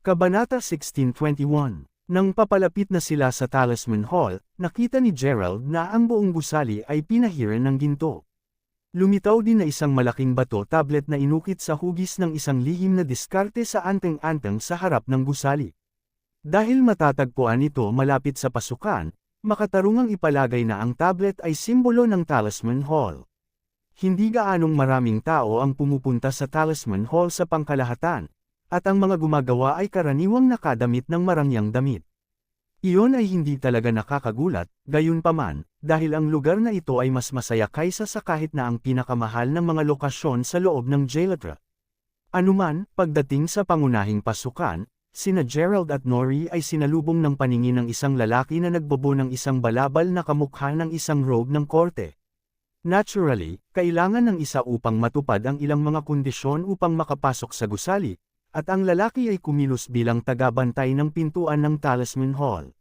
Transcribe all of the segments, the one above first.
Kabanata 16:21. Nang papalapit na sila sa Talisman Hall, nakita ni Gerald na ang buong gusali ay pinahiran ng ginto. Lumitaw din na isang malaking bato tablet na inukit sa hugis ng isang lihim na diskarte sa anteng-anteng sa harap ng gusali. Dahil matatagpuan ito malapit sa pasukan, makatarungang ipalagay na ang tablet ay simbolo ng Talisman Hall. Hindi gaanong maraming tao ang pumupunta sa Talisman Hall sa pangkalahatan, at ang mga gumagawa ay karaniwang nakadamit ng marangyang damit. Iyon ay hindi talaga nakakagulat, gayunpaman, dahil ang lugar na ito ay mas masaya kaysa sa kahit na ang pinakamahal ng mga lokasyon sa loob ng Jailatra. Anuman, pagdating sa pangunahing pasukan, sina Gerald at Nori ay sinalubong ng paningin ng isang lalaki na nagbobo ng isang balabal na kamukha ng isang robe ng korte. Naturally, kailangan ng isa upang matupad ang ilang mga kondisyon upang makapasok sa gusali, at ang lalaki ay kumilos bilang tagabantay ng pintuan ng Talisman Hall.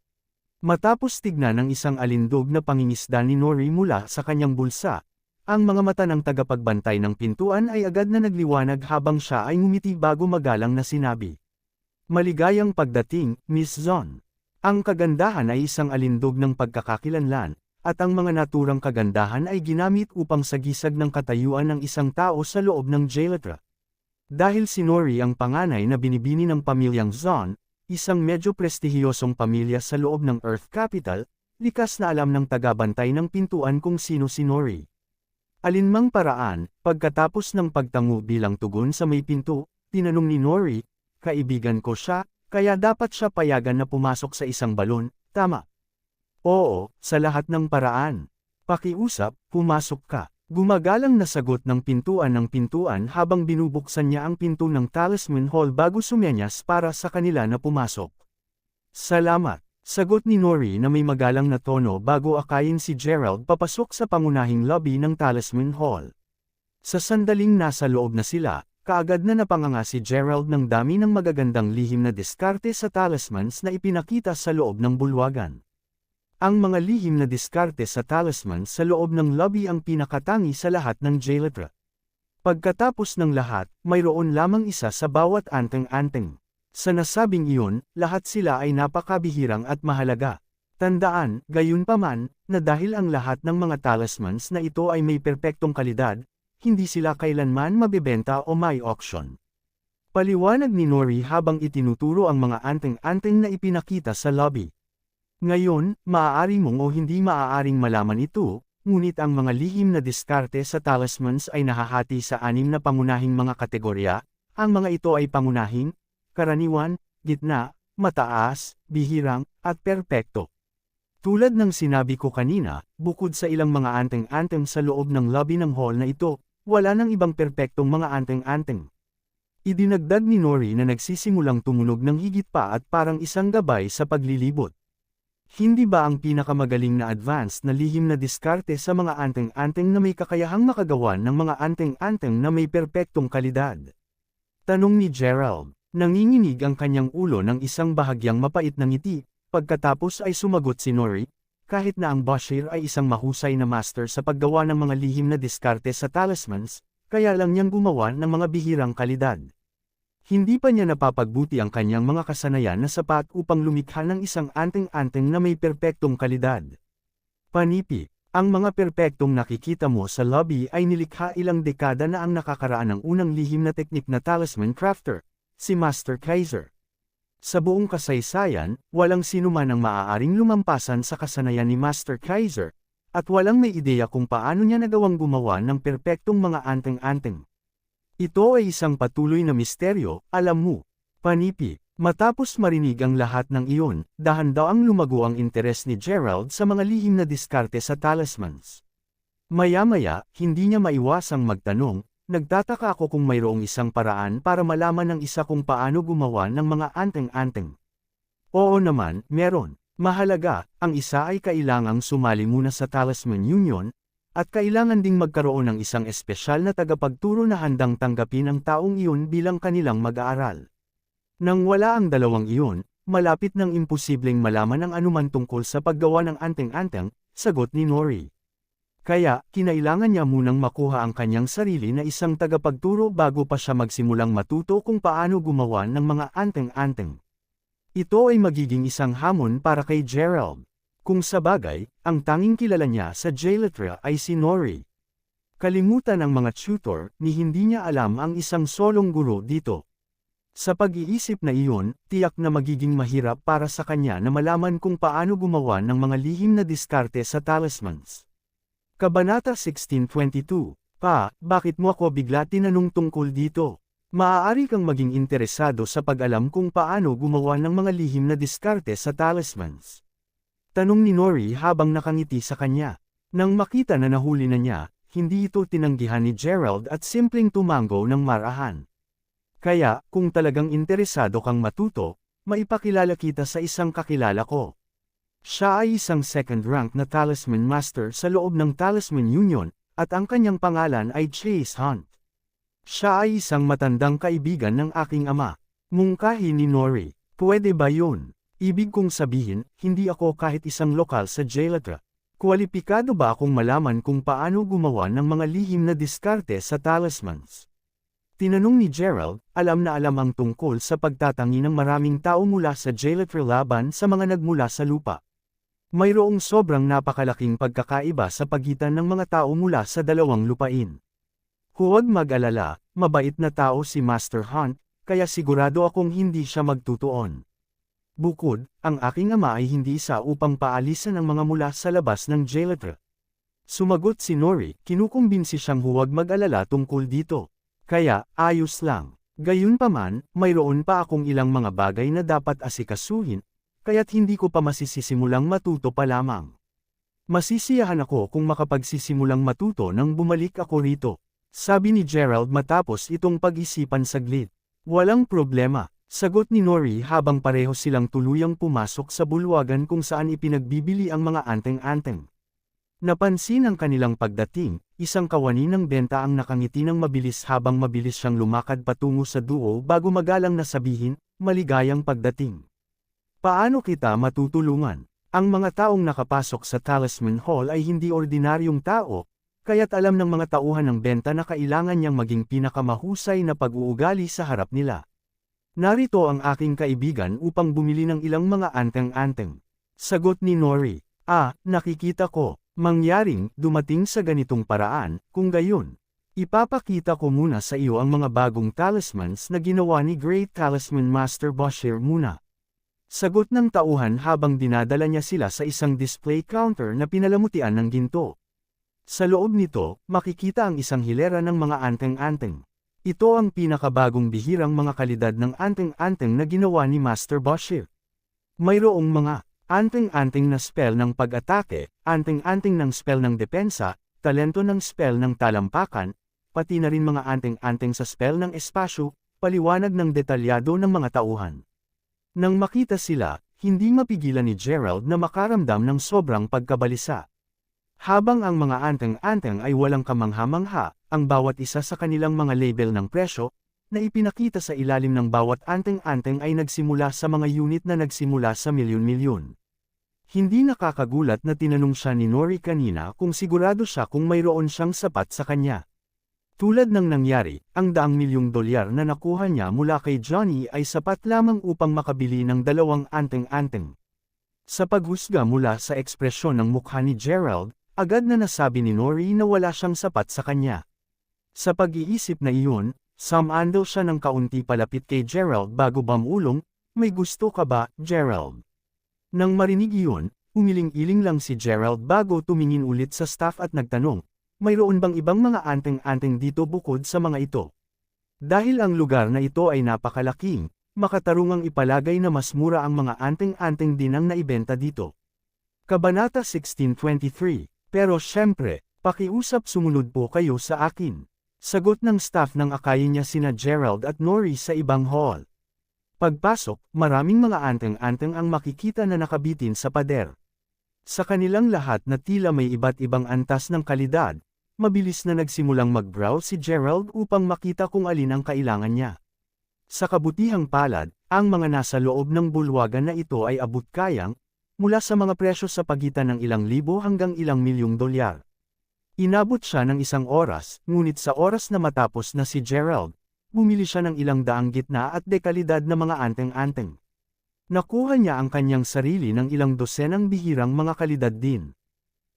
Matapos tignan ng isang alindog na pangingisda ni Nori mula sa kanyang bulsa, ang mga mata ng tagapagbantay ng pintuan ay agad na nagliwanag habang siya ay ngumiti bago magalang na sinabi. Maligayang pagdating, Miss Zon. Ang kagandahan ay isang alindog ng pagkakakilanlan, at ang mga naturang kagandahan ay ginamit upang sagisag ng katayuan ng isang tao sa loob ng Jailatra. Dahil si Nori ang panganay na binibini ng pamilyang Zon, isang medyo prestihiyosong pamilya sa loob ng Earth Capital, likas na alam ng tagabantay ng pintuan kung sino si Nori. Alinmang paraan, pagkatapos ng pagtango bilang tugon sa may pinto, tinanong ni Nori, kaibigan ko siya, kaya dapat siya payagan na pumasok sa isang balon, tama? Oo, sa lahat ng paraan. Pakiusap, pumasok ka. Gumagalang na sagot ng pintuan habang binubuksan niya ang pinto ng Talisman Hall bago sumenyas para sa kanila na pumasok. Salamat, sagot ni Nori na may magalang na tono bago akayin si Gerald papasok sa pangunahing lobby ng Talisman Hall. Sa sandaling nasa loob na sila, kaagad na napanganga si Gerald ng dami ng magagandang lihim na diskarte sa talismans na ipinakita sa loob ng bulwagan. Ang mga lihim na diskarte sa talisman sa loob ng lobby ang pinakatangi sa lahat ng Jailatra. Pagkatapos ng lahat, mayroon lamang isa sa bawat anteng-anteng. Sa nasabing iyon, lahat sila ay napakabihirang at mahalaga. Tandaan, gayunpaman, na dahil ang lahat ng mga talismans na ito ay may perpektong kalidad, hindi sila kailanman mabibenta o may auction. Paliwanag ni Nori habang itinuturo ang mga anteng-anteng na ipinakita sa lobby. Ngayon, maaari mong o hindi maaaring malaman ito, ngunit ang mga lihim na diskarte sa talismans ay nahahati sa 6 na pangunahing mga kategorya. Ang mga ito ay pangunahing, karaniwan, gitna, mataas, bihirang, at perpekto. Tulad ng sinabi ko kanina, bukod sa ilang mga anteng-anteng sa loob ng lobby ng hall na ito, wala nang ibang perpektong mga anteng-anteng. Idinagdag ni Nori na nagsisimulang tumunog ng higit pa at parang isang gabay sa paglilibot. Hindi ba ang pinakamagaling na advanced na lihim na diskarte sa mga anteng-anteng na may kakayahang makagawa ng mga anteng-anteng na may perpektong kalidad? Tanong ni Gerald. Nanginginig ang kanyang ulo ng isang bahagyang mapait na ngiti, pagkatapos ay sumagot si Nori, kahit na ang Bashir ay isang mahusay na master sa paggawa ng mga lihim na diskarte sa talismans, kaya lang niyang gumawa ng mga bihirang kalidad. Hindi pa niya napapagbuti ang kanyang mga kasanayan na sapat upang lumikha ng isang anteng-anteng na may perpektong kalidad. Panipi, ang mga perpektong nakikita mo sa lobby ay nilikha ilang dekada na ang nakakaraan ng unang lihim na teknik na talisman crafter, si Master Kaiser. Sa buong kasaysayan, walang sinuman ang maaaring lumampasan sa kasanayan ni Master Kaiser, at walang may ideya kung paano niya nagawang gumawa ng perpektong mga anteng-anteng. Ito ay isang patuloy na misteryo, alam mo. Panipi, matapos marinig ang lahat ng iyon, dahan-daang lumago ang interes ni Gerald sa mga lihim na diskarte sa talismans. Maya-maya, hindi niya maiwasang magtanong, nagtataka ako kung mayroong isang paraan para malaman ng isa kung paano gumawa ng mga anteng-anteng. Oo naman, meron. Mahalaga, ang isa ay kailangang sumali muna sa Talisman Union, at kailangan ding magkaroon ng isang espesyal na tagapagturo na handang tanggapin ang taong iyon bilang kanilang mag-aaral. Nang wala ang dalawang iyon, malapit nang imposibleng malaman ang anuman tungkol sa paggawa ng anteng-anteng, sagot ni Nori. Kaya, kinailangan niya munang makuha ang kanyang sarili na isang tagapagturo bago pa siya magsimulang matuto kung paano gumawa ng mga anteng-anteng. Ito ay magiging isang hamon para kay Gerald. Kung sabagay, ang tanging kilala niya sa Jayletra ay si Nori. Kalimutan ang mga tutor, ni hindi niya alam ang isang solong guro dito. Sa pag-iisip na iyon, tiyak na magiging mahirap para sa kanya na malaman kung paano gumawa ng mga lihim na diskarte sa talismans. Kabanata 16:22, Pa, bakit mo ako bigla tinanong tungkol dito? Maaari kang maging interesado sa pag-alam kung paano gumawa ng mga lihim na diskarte sa talismans. Tanong ni Nori habang nakangiti sa kanya. Nang makita na nahuli na niya, hindi ito tinanggihan ni Gerald at simpleng tumango ng marahan. Kaya, kung talagang interesado kang matuto, maipakilala kita sa isang kakilala ko. Siya ay isang second-rank na talisman master sa loob ng Talisman Union, at ang kanyang pangalan ay Chase Hunt. Siya ay isang matandang kaibigan ng aking ama. Mungkahi ni Nori, pwede ba yun? Ibig kong sabihin, hindi ako kahit isang lokal sa Jayletra. Kwalipikado ba akong malaman kung paano gumawa ng mga lihim na diskarte sa talismans? Tinanong ni Gerald, alam na alam ang tungkol sa pagtatangi ng maraming tao mula sa Jayletra laban sa mga nagmula sa lupa. Mayroong sobrang napakalaking pagkakaiba sa pagitan ng mga tao mula sa dalawang lupain. Huwag mag-alala, mabait na tao si Master Hunt, kaya sigurado akong hindi siya magtutuon. Bukod, ang aking ama ay hindi isa upang paalisan ang mga mula sa labas ng Jayletra. Sumagot si Nori, kinukumbinsi siyang huwag mag-alala tungkol dito. Kaya, ayos lang. Gayunpaman, mayroon pa akong ilang mga bagay na dapat asikasuhin, kaya't hindi ko pa masisisimulang matuto pa lamang. Masisiyahan ako kung makapagsisimulang matuto nang bumalik ako rito. Sabi ni Gerald matapos itong pag-isipan saglit. Walang problema, sagot ni Nori habang pareho silang tuluyang pumasok sa bulwagan kung saan ipinagbibili ang mga anteng-anteng. Napansin ang kanilang pagdating, isang kawani ng benta ang nakangiti ng mabilis habang mabilis siyang lumakad patungo sa duo bago magalang na sabihin, maligayang pagdating. Paano kita matutulungan? Ang mga taong nakapasok sa Talisman Hall ay hindi ordinaryong tao, kaya't alam ng mga tauhan ng benta na kailangan niyang maging pinakamahusay na pag-uugali sa harap nila. Narito ang aking kaibigan upang bumili ng ilang mga anteng-anteng. Sagot ni Nori, nakikita ko, mangyaring dumating sa ganitong paraan, kung gayon. Ipapakita ko muna sa iyo ang mga bagong talismans na ginawa ni Great Talisman Master Bashir muna. Sagot ng tauhan habang dinadala niya sila sa isang display counter na pinalamutian ng ginto. Sa loob nito, makikita ang isang hilera ng mga anteng-anteng. Ito ang pinakabagong bihirang mga kalidad ng anteng-anteng na ginawa ni Master Bashir. Mayroong mga anteng-anteng na spell ng pag-atake, anteng-anteng ng spell ng depensa, talento ng spell ng talampakan, pati na rin mga anteng-anteng sa spell ng espasyo, paliwanag ng detalyado ng mga tauhan. Nang makita sila, hindi mapigilan ni Gerald na makaramdam ng sobrang pagkabalisa. Habang ang mga anteng-anteng ay walang kamangha-mangha, ang bawat isa sa kanilang mga label ng presyo, na ipinakita sa ilalim ng bawat anteng-anteng ay nagsimula sa mga unit na nagsimula sa milyon-milyon. Hindi nakakagulat na tinanong siya ni Nori kanina kung sigurado siya kung mayroon siyang sapat sa kanya. Tulad ng nangyari, ang $2 milyong na nakuha niya mula kay Johnny ay sapat lamang upang makabili ng 2 anteng-anteng. Sa paghusga mula sa ekspresyon ng mukha ni Gerald, agad na nasabi ni Nori na wala siyang sapat sa kanya. Sa pag-iisip na iyon, sumandal siya ng kaunti palapit kay Gerald bago bumulong, may gusto ka ba, Gerald? Nang marinig iyon, umiling-iling lang si Gerald bago tumingin ulit sa staff at nagtanong, mayroon bang ibang mga anteng-anteng dito bukod sa mga ito? Dahil ang lugar na ito ay napakalaking, makatarungang ipalagay na mas mura ang mga anteng-anteng din ang naibenta dito. Kabanata 16:23, pero syempre, pakiusap sumunod po kayo sa akin. Sagot ng staff nang akayin niya sina Gerald at Nori sa ibang hall. Pagpasok, maraming mga anteng-anteng ang makikita na nakabitin sa pader. Sa kanilang lahat na tila may iba't ibang antas ng kalidad, mabilis na nagsimulang mag-browse si Gerald upang makita kung alin ang kailangan niya. Sa kabutihang palad, ang mga nasa loob ng bulwagan na ito ay abot-kayang, mula sa mga presyo sa pagitan ng ilang libo hanggang ilang $1,000,000. Inabot siya ng 1 oras, ngunit sa oras na matapos na si Gerald, bumili siya ng ilang daang gitna at dekalidad na mga anteng-anteng. Nakuha niya ang kanyang sarili ng ilang dosenang bihirang mga kalidad din.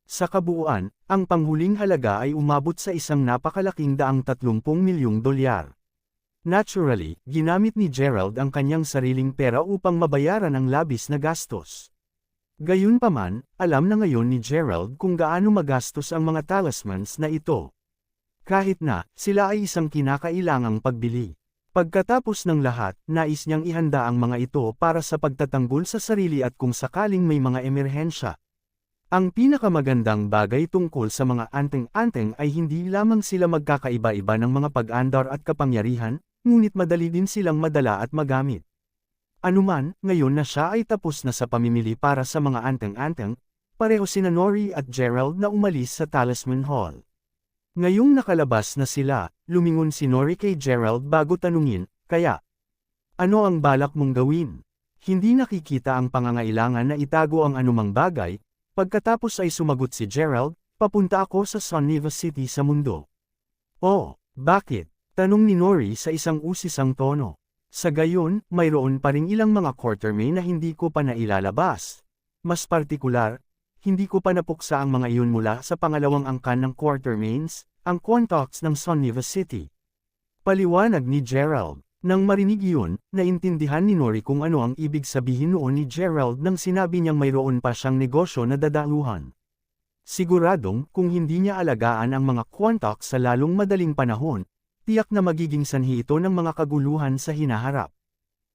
Sa kabuuan, ang panghuling halaga ay umabot sa isang napakalaking $30 milyong. Naturally, ginamit ni Gerald ang kanyang sariling pera upang mabayaran ang labis na gastos. Gayunpaman, alam na ngayon ni Gerald kung gaano magastos ang mga talismans na ito. Kahit na, sila ay isang kinakailangang pagbili. Pagkatapos ng lahat, nais niyang ihanda ang mga ito para sa pagtatanggol sa sarili at kung sakaling may mga emerhensya. Ang pinakamagandang bagay tungkol sa mga anteng-anteng ay hindi lamang sila magkakaiba-iba ng mga pag-andar at kapangyarihan, ngunit madali din silang madala at magamit. Anuman, ngayon na siya ay tapos na sa pamimili para sa mga anteng-anteng, pareho sina Nori at Gerald na umalis sa Talisman Hall. Ngayong nakalabas na sila, lumingon si Nori kay Gerald bago tanungin, kaya, ano ang balak mong gawin? Hindi nakikita ang pangangailangan na itago ang anumang bagay, pagkatapos ay sumagot si Gerald, papunta ako sa Suniva City sa mundo. Oh, bakit? Tanong ni Nori sa isang usisang tono. Sa gayon, mayroon pa ring ilang mga quartermain na hindi ko pa nailalabas. Mas partikular, hindi ko pa napuksa ang mga iyon mula sa pangalawang angkan ng quartermains, ang Quantox ng Suniva City. Paliwanag ni Gerald. Nang marinig iyon, naintindihan ni Nori kung ano ang ibig sabihin noon ni Gerald nang sinabi niyang mayroon pa siyang negosyo na dadaluhan. Siguradong, kung hindi niya alagaan ang mga Quantox sa lalong madaling panahon, tiyak na magiging sanhi ito ng mga kaguluhan sa hinaharap.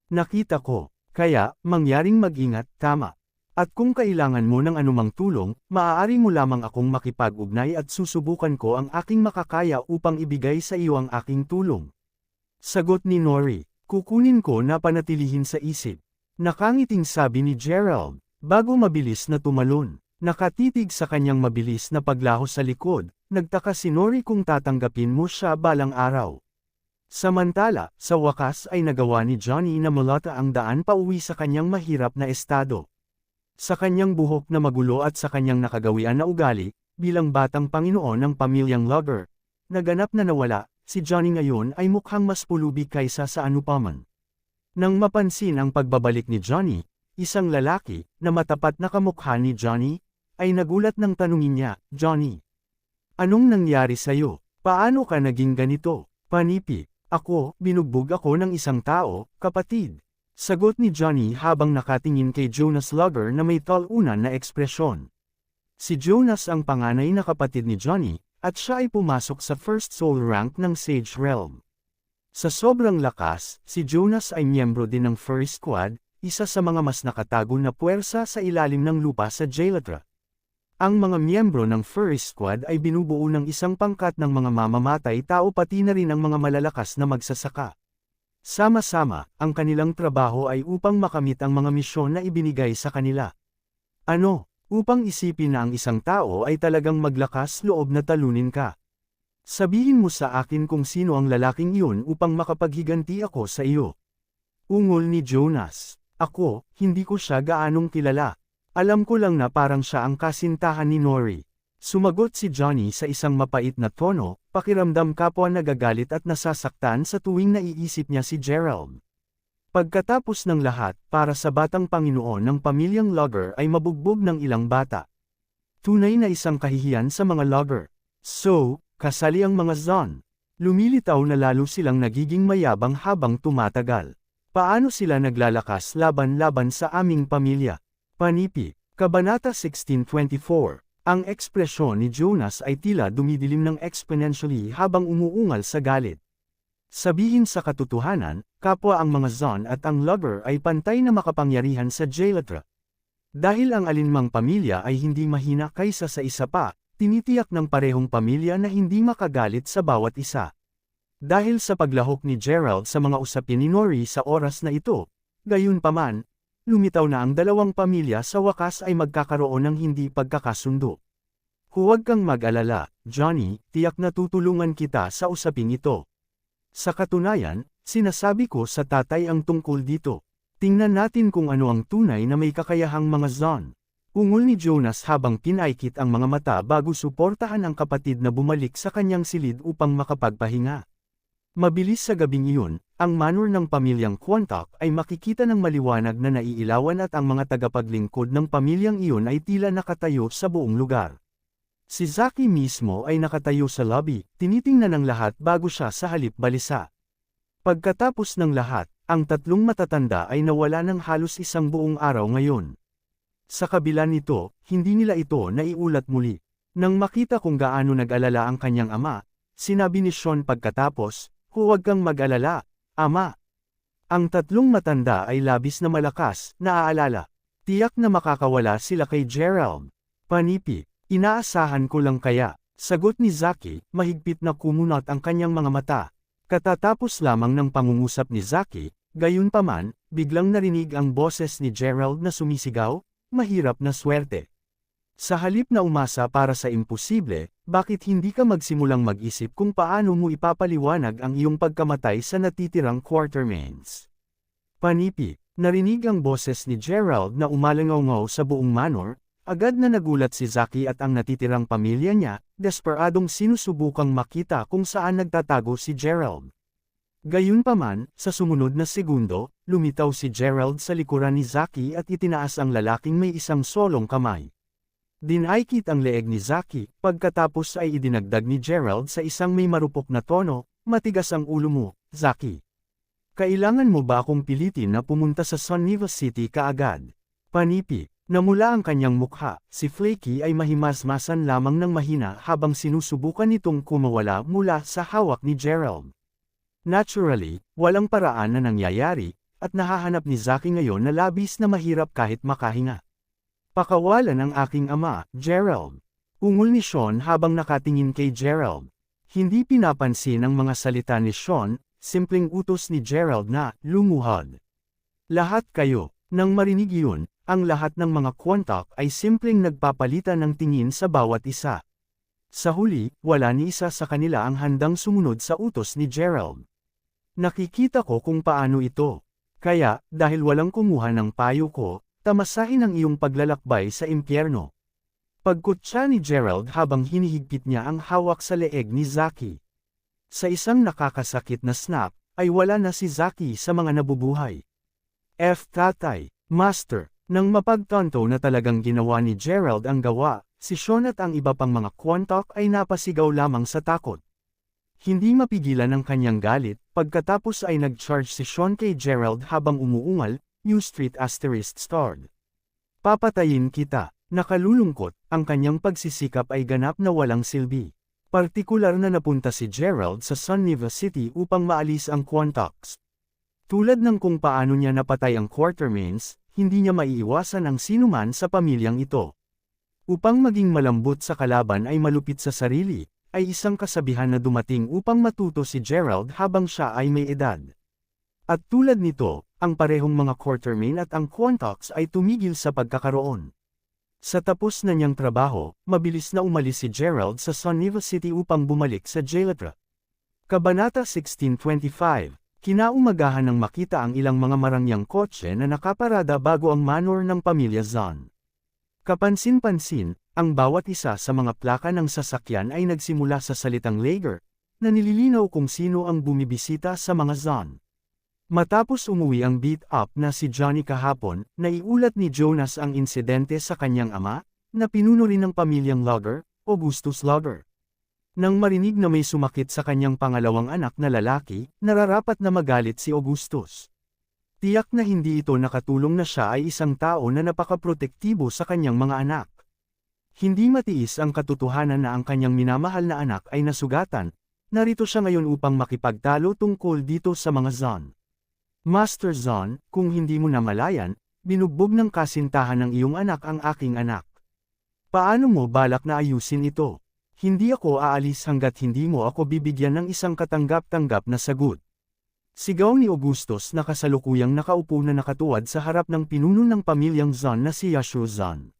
Nakita ko, kaya, mangyaring mag-ingat, tama. At kung kailangan mo ng anumang tulong, maaari mo lamang akong makipag-ugnay at susubukan ko ang aking makakaya upang ibigay sa iyo ang aking tulong. Sagot ni Nori, kukunin ko na panatilihin sa isip. Nakangiting sabi ni Gerald, bago mabilis na tumalon. Nakatitig sa kanyang mabilis na paglaho sa likod, nagtaka si Nori kung tatanggapin mo siya balang araw. Samantala, sa wakas ay nagawa ni Johnny na mulata ang daan pauwi sa kanyang mahirap na estado. Sa kanyang buhok na magulo at sa kanyang nakagawian na ugali, bilang batang Panginoon ng pamilyang Logger, naganap na nawala, si Johnny ngayon ay mukhang mas pulubi kaysa sa anupaman. Nang mapansin ang pagbabalik ni Johnny, isang lalaki, na matapat na kamukha ni Johnny, ay nagulat nang tanungin niya, Johnny, anong nangyari sa'yo? Paano ka naging ganito? Panipi, ako, binugbog ako ng isang tao, kapatid. Sagot ni Johnny habang nakatingin kay Jonas Logger na may talunan na ekspresyon. Si Jonas ang panganay na kapatid ni Johnny, at siya ay pumasok sa First Soul rank ng Sage Realm. Sa sobrang lakas, si Jonas ay miyembro din ng Furry Squad, isa sa mga mas nakatago na puwersa sa ilalim ng lupa sa Jailatra. Ang mga miyembro ng Furry Squad ay binubuo ng isang pangkat ng mga mamamatay tao pati na rin ang mga malalakas na magsasaka. Sama-sama, ang kanilang trabaho ay upang makamit ang mga misyon na ibinigay sa kanila. Ano? Upang isipin na ang isang tao ay talagang maglakas loob na talunin ka. Sabihin mo sa akin kung sino ang lalaking iyon upang makapaghiganti ako sa iyo. Ungol ni Jonas. Ako, hindi ko siya gaanong kilala. Alam ko lang na parang siya ang kasintahan ni Nori. Sumagot si Johnny sa isang mapait na tono, pakiramdam kapwa nagagalit at nasasaktan sa tuwing naiisip niya si Gerald. Pagkatapos ng lahat, para sa batang Panginoon ng pamilyang Logger ay mabugbog ng ilang bata. Tunay na isang kahihiyan sa mga Logger. So, kasali ang mga Zon. Lumilitaw na lalo silang nagiging mayabang habang tumatagal. Paano sila naglalakas laban-laban sa aming pamilya? Panipi, Kabanata 16:24. Ang ekspresyon ni Jonas ay tila dumidilim ng exponentially habang umuungal sa galit. Sabihin sa katotohanan, kapwa ang mga Zon at ang Logger ay pantay na makapangyarihan sa Jailatra. Dahil ang alinmang pamilya ay hindi mahina kaysa sa isa pa, tinitiyak ng parehong pamilya na hindi makagalit sa bawat isa. Dahil sa paglahok ni Gerald sa mga usapin ni Nori sa oras na ito, gayunpaman, lumitaw na ang dalawang pamilya sa wakas ay magkakaroon ng hindi pagkakasundo. Huwag kang mag-alala, Johnny, tiyak na tutulungan kita sa usaping ito. Sa katunayan, sinasabi ko sa tatay ang tungkol dito. Tingnan natin kung ano ang tunay na may kakayahang mga Zon. Ungol ni Jonas habang pinaikit ang mga mata bago suportahan ang kapatid na bumalik sa kanyang silid upang makapagpahinga. Mabilis sa gabing iyon, ang manor ng pamilyang Quantock ay makikita ng maliwanag na naiilawan at ang mga tagapaglingkod ng pamilyang iyon ay tila nakatayo sa buong lugar. Si Zaki mismo ay nakatayo sa lobby, tinitingnan ng lahat bago siya sa halip balisa. Pagkatapos ng lahat, ang tatlong matatanda ay nawala ng halos isang buong araw ngayon. Sa kabila nito, hindi nila ito naiulat muli. Nang makita kung gaano nag-alala ang kanyang ama, sinabi ni Sean pagkatapos, "Huwag kang mag-alala, ama." Ang tatlong matanda ay labis na malakas, naaalala. Tiyak na makakawala sila kay Gerald. Panipi, inaasahan ko lang kaya, sagot ni Zaki, mahigpit na kumunot ang kanyang mga mata. Katatapos lamang ng pangungusap ni Zaki, gayunpaman, biglang narinig ang boses ni Gerald na sumisigaw, "Mahirap na swerte." Sa halip na umasa para sa imposible, bakit hindi ka magsimulang mag-isip kung paano mo ipapaliwanag ang iyong pagkamatay sa natitirang Quartermains? Panipi, narinig ang boses ni Gerald na umalangaw sa buong manor, agad na nagulat si Zaki at ang natitirang pamilya niya, desperadong sinusubukang makita kung saan nagtatago si Gerald. Gayunpaman, sa sumunod na segundo, lumitaw si Gerald sa likuran ni Zaki at itinaas ang lalaking may isang solong kamay. Dinaikit ang leeg ni Zaki, pagkatapos ay idinagdag ni Gerald sa isang may marupok na tono, "Matigas ang ulo mo, Zaki. Kailangan mo ba akong pilitin na pumunta sa Sunniva City kaagad?" Panipi, namula ang kanyang mukha, si Flaky ay mahimasmasan lamang ng mahina habang sinusubukan nitong kumawala mula sa hawak ni Gerald. Naturally, walang paraan na nangyayari, at nahahanap ni Zaki ngayon na labis na mahirap kahit makahinga. "Pakawalan ang aking ama, Gerald." Ungol ni Sean habang nakatingin kay Gerald. Hindi pinapansin ang mga salita ni Sean, simpleng utos ni Gerald na, "Lumuhod." "Lahat kayo." Nang marinig iyon, ang lahat ng mga Quantock ay simpleng nagpapalitan ng tingin sa bawat isa. Sa huli, wala ni isa sa kanila ang handang sumunod sa utos ni Gerald. "Nakikita ko kung paano ito. Kaya, dahil walang kumuha ng payo ko, tamasahin ang iyong paglalakbay sa impyerno." Pagkutsa ni Gerald habang hinihigpit niya ang hawak sa leeg ni Zaki. Sa isang nakakasakit na snap, ay wala na si Zaki sa mga nabubuhay. Tatay, Master, nang mapagtanto na talagang ginawa ni Gerald ang gawa, si Sean at ang iba pang mga Quantock ay napasigaw lamang sa takot. Hindi mapigilan ang kanyang galit, pagkatapos ay nag-charge si Sean kay Gerald habang umuungal, "You street asterisk starred. Papatayin kita." Nakalulungkot, ang kanyang pagsisikap ay ganap na walang silbi. Partikular na napunta si Gerald sa Sunniva City upang maalis ang Quantocks. Tulad ng kung paano niya napatay ang Quartermains, hindi niya maiiwasan ang sinuman sa pamilyang ito. Upang maging malambot sa kalaban ay malupit sa sarili, ay isang kasabihan na dumating upang matuto si Gerald habang siya ay may edad. At tulad nito, ang parehong mga Quartermain at ang Quantocks ay tumigil sa pagkakaroon. Sa tapos na niyang trabaho, mabilis na umalis si Gerald sa Sunniva City upang bumalik sa Jailatra. Kabanata 1625, kinaumagahan nang makita ang ilang mga marangyang kotse na nakaparada bago ang manor ng pamilya Zahn. Kapansin-pansin, ang bawat isa sa mga plaka ng sasakyan ay nagsimula sa salitang Lager, na nililinaw kung sino ang bumibisita sa mga Zahn. Matapos umuwi ang beat-up na si Johnny kahapon, naiulat ni Jonas ang insidente sa kanyang ama, na pinuno rin ng pamilyang Lager, Augustus Lager. Nang marinig na may sumakit sa kanyang pangalawang anak na lalaki, nararapat na magalit si Augustus. Tiyak na hindi ito nakatulong na siya ay isang tao na napakaprotektibo sa kanyang mga anak. Hindi matiis ang katotohanan na ang kanyang minamahal na anak ay nasugatan, narito siya ngayon upang makipagtalo tungkol dito sa mga Zahn. "Master Zahn, kung hindi mo namalayan, binugbog ng kasintahan ng iyong anak ang aking anak. Paano mo balak na ayusin ito? Hindi ako aalis hanggat hindi mo ako bibigyan ng isang katanggap-tanggap na sagot." Sigaw ni Augustus na kasalukuyang nakaupo na nakatuwad sa harap ng pinuno ng pamilyang Zahn na si Yashua Zahn.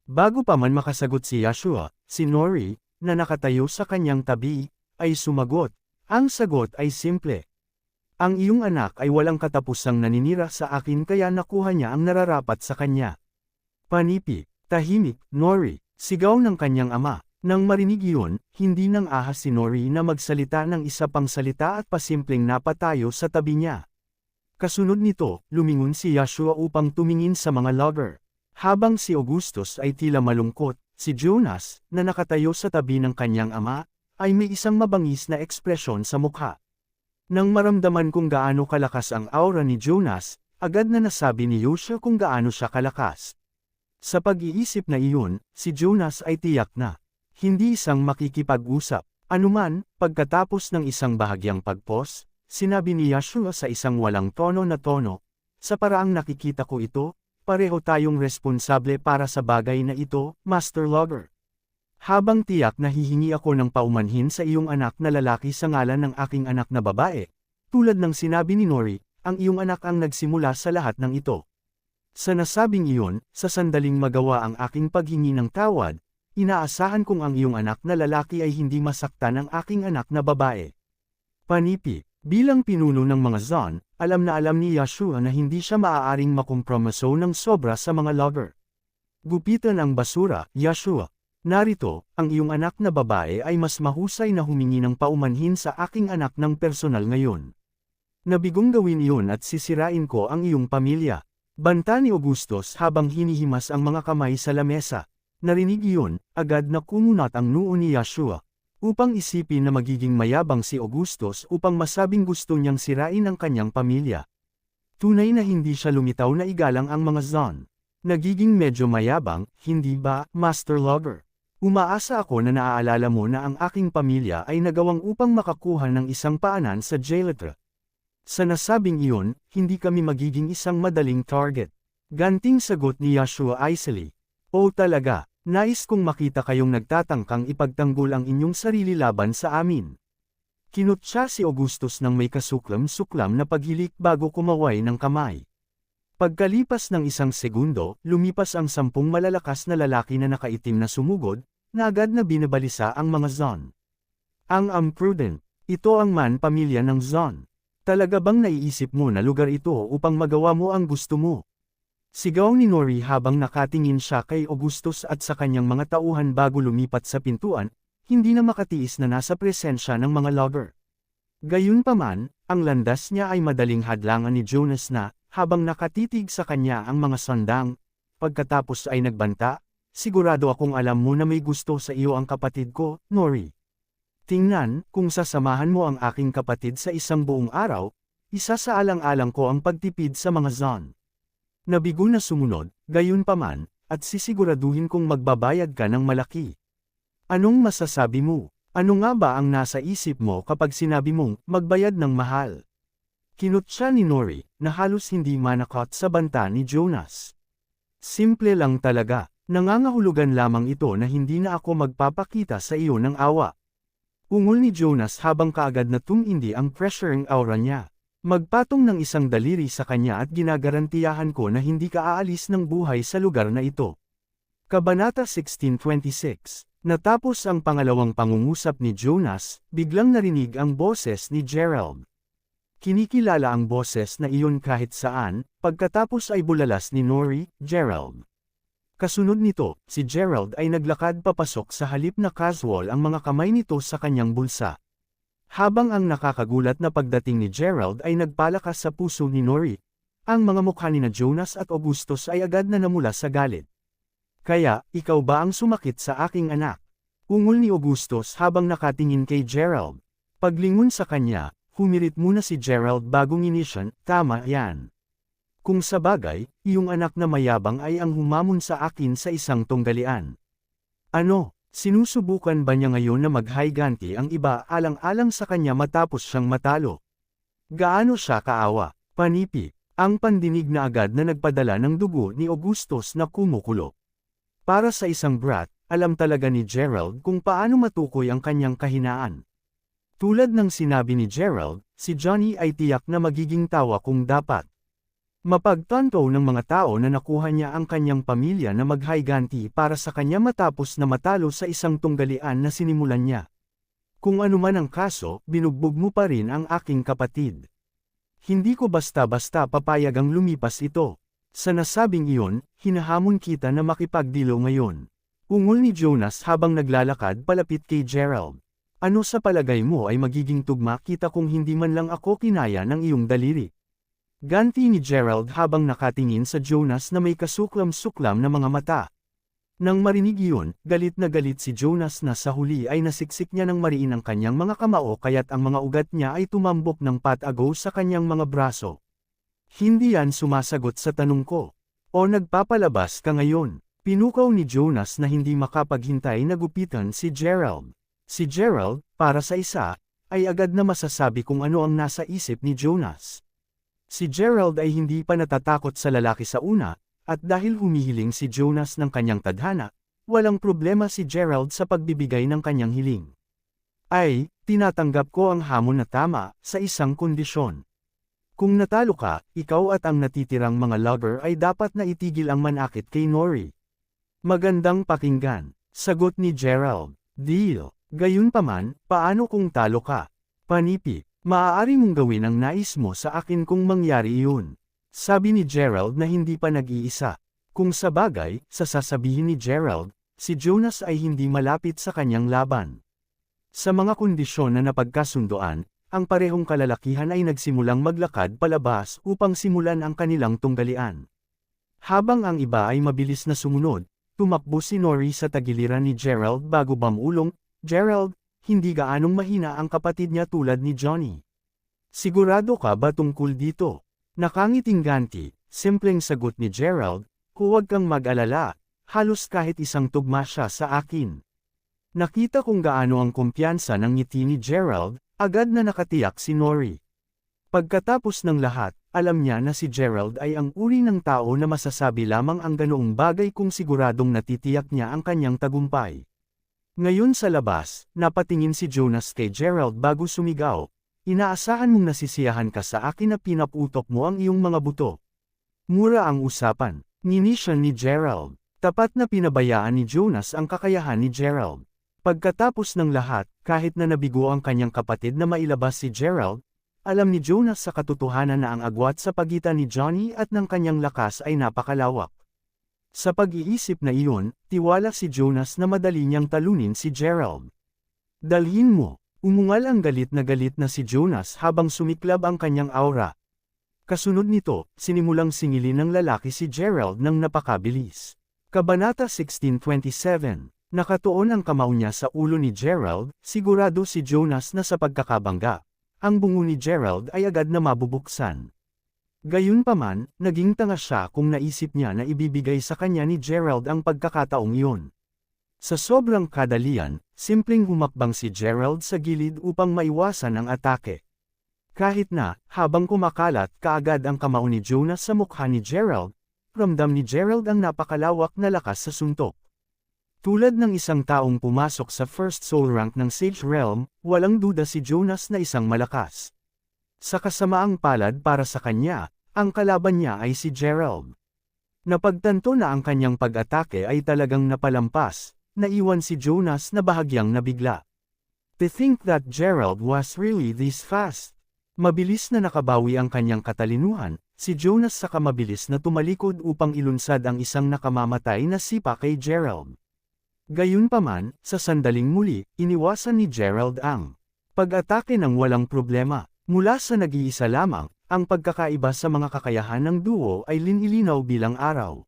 Bago pa man makasagot si Yashua, si Nori, na nakatayo sa kanyang tabi, ay sumagot. Ang sagot ay simple. "Ang iyong anak ay walang katapusang naninira sa akin kaya nakuha niya ang nararapat sa kanya." Panipi, Tahimik, Nori, sigaw ng kanyang ama. Nang marinig iyon, hindi nang ahas si Nori na magsalita ng isa pang salita at pasimpleng napatayo sa tabi niya. Kasunod nito, lumingon si Yashua upang tumingin sa mga logger. Habang si Augustus ay tila malungkot, si Jonas, na nakatayo sa tabi ng kanyang ama, ay may isang mabangis na ekspresyon sa mukha. Nang maramdaman kung gaano kalakas ang aura ni Jonas, agad na nasabi ni Yoshua kung gaano siya kalakas. Sa pag-iisip na iyon, si Jonas ay tiyak na hindi isang makikipag-usap. Anuman, pagkatapos ng isang bahagyang pagpos, sinabi ni Yashua sa isang walang tono na tono, sa paraang nakikita ko ito, pareho tayong responsable para sa bagay na ito, Master Logger. Habang tiyak na hihingi ako ng paumanhin sa iyong anak na lalaki sa ngalan ng aking anak na babae, tulad ng sinabi ni Nori, ang iyong anak ang nagsimula sa lahat ng ito. Sa nasabing iyon, sa sandaling magawa ang aking paghingi ng tawad, inaasahan kong ang iyong anak na lalaki ay hindi masaktan ng aking anak na babae. Panipi, bilang pinuno ng mga Zon, alam na alam ni Yashua na hindi siya maaaring makompromiso ng sobra sa mga logger. Gupitan ang basura, Yashua. Narito, ang iyong anak na babae ay mas mahusay na humingi ng paumanhin sa aking anak ng personal ngayon. Nabigong gawin iyon at sisirain ko ang iyong pamilya. Banta ni Augustus habang hinihimas ang mga kamay sa lamesa. Narinig iyon, agad na kumunat ang noo ni Yashua. Upang isipin na magiging mayabang si Augustus upang masabing gusto niyang sirain ang kanyang pamilya. Tunay na hindi siya lumitaw na igalang ang mga Zon. Nagiging medyo mayabang, hindi ba, Master Logger? Umaasa ako na naaalala mo na ang aking pamilya ay nagawang upang makakuha ng isang paanan sa Jailatra. Sa nasabing iyon, hindi kami magiging isang madaling target. Ganting sagot ni Yashua icily. O talaga, nais kong makita kayong nagtatangkang ipagtanggol ang inyong sarili laban sa amin. Kinutya si Augustus ng may kasuklam-suklam na paghilik bago kumaway ng kamay. Pagkalipas ng isang segundo, lumipas ang 10 malalakas na lalaki na nakaitim na sumugod, na agad na binabalisa ang mga Zon. Ang imprudent, ito ang pamilya ng Zon. Talaga bang naiisip mo na lugar ito upang magawa mo ang gusto mo? Sigaw ni Nori habang nakatingin siya kay Augustus at sa kanyang mga tauhan bago lumipat sa pintuan, hindi na makatiis na nasa presensya ng mga logger. Gayunpaman, ang landas niya ay madaling hadlangan ni Jonas na, habang nakatitig sa kanya ang mga sandang, pagkatapos ay nagbanta, sigurado akong alam mo na may gusto sa iyo ang kapatid ko, Nori. Tingnan, kung sasamahan mo ang aking kapatid sa isang buong araw, isa sa alang-alang ko ang pagtipid sa mga Zon. Nabigo na sumunod, gayunpaman, at sisiguraduhin kong magbabayad ka ng malaki. Anong masasabi mo? Ano nga ba ang nasa isip mo kapag sinabi mong magbayad ng mahal? Kinutya ni Nori, na halos hindi manakot sa banta ni Jonas. Simple lang talaga, nangangahulugan lamang ito na hindi na ako magpapakita sa iyo ng awa. Ungol ni Jonas habang kaagad na tumindi ang pressuring aura niya. Magpatong ng isang daliri sa kanya at ginagarantiyahan ko na hindi ka aalis ng buhay sa lugar na ito. Kabanata 16:26. Natapos ang pangalawang pangungusap ni Jonas, biglang narinig ang boses ni Gerald. Kinikilala ang boses na iyon kahit saan, pagkatapos ay bulalas ni Nori, Gerald. Kasunod nito, si Gerald ay naglakad papasok sa halip na casual ang mga kamay nito sa kanyang bulsa. Habang ang nakakagulat na pagdating ni Gerald ay nagpalakas sa puso ni Nori, ang mga mukha ni Jonas at Augustus ay agad na namula sa galit. Kaya, ikaw ba ang sumakit sa aking anak? Ungol ni Augustus habang nakatingin kay Gerald. Paglingon sa kanya, humirit muna si Gerald bagong inisyon, tama yan. Kung sabagay, iyong anak na mayabang ay ang humamon sa akin sa isang tunggalian. Ano? Sinusubukan ba niya ngayon na maghayganti ang iba alang-alang sa kanya matapos siyang matalo? Gaano siya kaawa? Panipi, ang pandinig na agad na nagpadala ng dugo ni Augustus na kumukulo. Para sa isang brat, alam talaga ni Gerald kung paano matukoy ang kanyang kahinaan. Tulad ng sinabi ni Gerald, si Johnny ay tiyak na magiging tawa kung dapat. Mapagtanto ng mga tao na nakuha niya ang kanyang pamilya na maghayganti para sa kanya matapos na matalo sa isang tunggalian na sinimulan niya. Kung anuman ang kaso, binugbog mo pa rin ang aking kapatid. Hindi ko basta-basta papayag ang lumipas ito. Sa nasabing iyon, hinahamon kita na makipagdilo ngayon. Ungol ni Jonas habang naglalakad palapit kay Gerald. Ano sa palagay mo ay magiging tugma kita kung hindi man lang ako kinaya ng iyong daliri? Ganti ni Gerald habang nakatingin sa Jonas na may kasuklam-suklam na mga mata. Nang marinig iyon, galit na galit si Jonas na sa huli ay nasiksik niya ng mariin ang kanyang mga kamao kaya't ang mga ugat niya ay tumambok ng patago sa kanyang mga braso. Hindi yan sumasagot sa tanong ko. O nagpapalabas ka ngayon? Pinukaw ni Jonas na hindi makapaghintay na gupitan si Gerald. Si Gerald, para sa isa, ay agad na masasabi kung ano ang nasa isip ni Jonas. Si Gerald ay hindi pa natatakot sa lalaki sa una, at dahil humihiling si Jonas ng kanyang tadhana, walang problema si Gerald sa pagbibigay ng kanyang hiling. Ay, tinatanggap ko ang hamon na tama, sa isang kondisyon. Kung natalo ka, ikaw at ang natitirang mga lover ay dapat na itigil ang manakit kay Nori. Magandang pakinggan, sagot ni Gerald. Deal. Gayunpaman, paano kung talo ka? Panipi, maaari mong gawin ang nais mo sa akin kung mangyari iyon. Sabi ni Gerald na hindi pa nag-iisa. Kung sa bagay, sa sasabihin ni Gerald, si Jonas ay hindi malapit sa kanyang laban. Sa mga kondisyon na napagkasundoan, ang parehong kalalakihan ay nagsimulang maglakad palabas upang simulan ang kanilang tunggalian. Habang ang iba ay mabilis na sumunod, tumakbo si Nori sa tagiliran ni Gerald bago bamulong, Gerald, hindi gaanong mahina ang kapatid niya tulad ni Johnny. Sigurado ka ba tungkol dito? Nakangiting ganti, simpleng sagot ni Gerald, huwag kang mag-alala, halos kahit isang tugma siya sa akin. Nakita kong gaano ang kumpiyansa ng ngiti ni Gerald, agad na nakatiyak si Nori. Pagkatapos ng lahat, alam niya na si Gerald ay ang uri ng tao na masasabi lamang ang ganoong bagay kung siguradong natitiyak niya ang kanyang tagumpay. Ngayon sa labas, napatingin si Jonas kay Gerald bago sumigaw. Inaasahan mong nasisiyahan ka sa akin na pinaputok mo ang iyong mga buto. Mura ang usapan, ninisyon ni Gerald. Tapat na pinabayaan ni Jonas ang kakayahan ni Gerald. Pagkatapos ng lahat, kahit na nabigo ang kanyang kapatid na mailabas si Gerald, alam ni Jonas sa katotohanan na ang agwat sa pagitan ni Johnny at ng kanyang lakas ay napakalawak. Sa pag-iisip na iyon, tiwala si Jonas na madali niyang talunin si Gerald. Dalhin mo. Umungal ang galit na si Jonas habang sumiklab ang kanyang aura. Kasunod nito, sinimulang singilin ng lalaki si Gerald ng napakabilis. Kabanata 16:27. Nakatuon ang kamao niya sa ulo ni Gerald, sigurado si Jonas na sa pagkakabangga. Ang bungo ni Gerald ay agad na mabubuksan. Gayunpaman, naging tanga siya kung naisip niya na ibibigay sa kanya ni Gerald ang pagkakataong iyon. Sa sobrang kadalian, simpleng humakbang si Gerald sa gilid upang maiwasan ang atake. Kahit na, habang kumakalat kaagad ang kamao ni Jonas sa mukha ni Gerald, ramdam ni Gerald ang napakalawak na lakas sa suntok. Tulad ng isang taong pumasok sa first soul rank ng Sage Realm, walang duda si Jonas na isang malakas. Sa kasamaang palad para sa kanya, ang kalaban niya ay si Gerald. Napagtanto na ang kanyang pag-atake ay talagang napalampas. Naiwan si Jonas na bahagyang nabigla. To think that Gerald was really this fast. Mabilis na nakabawi ang kanyang katalinuhan, si Jonas saka mabilis na tumalikod upang ilunsad ang isang nakamamatay na sipa kay Gerald. Gayunpaman, sa sandaling muli, iniwasan ni Gerald ang pag-atake ng walang problema. Mula sa nag-iisa lamang, ang pagkakaiba sa mga kakayahan ng duo ay linilinaw bilang araw.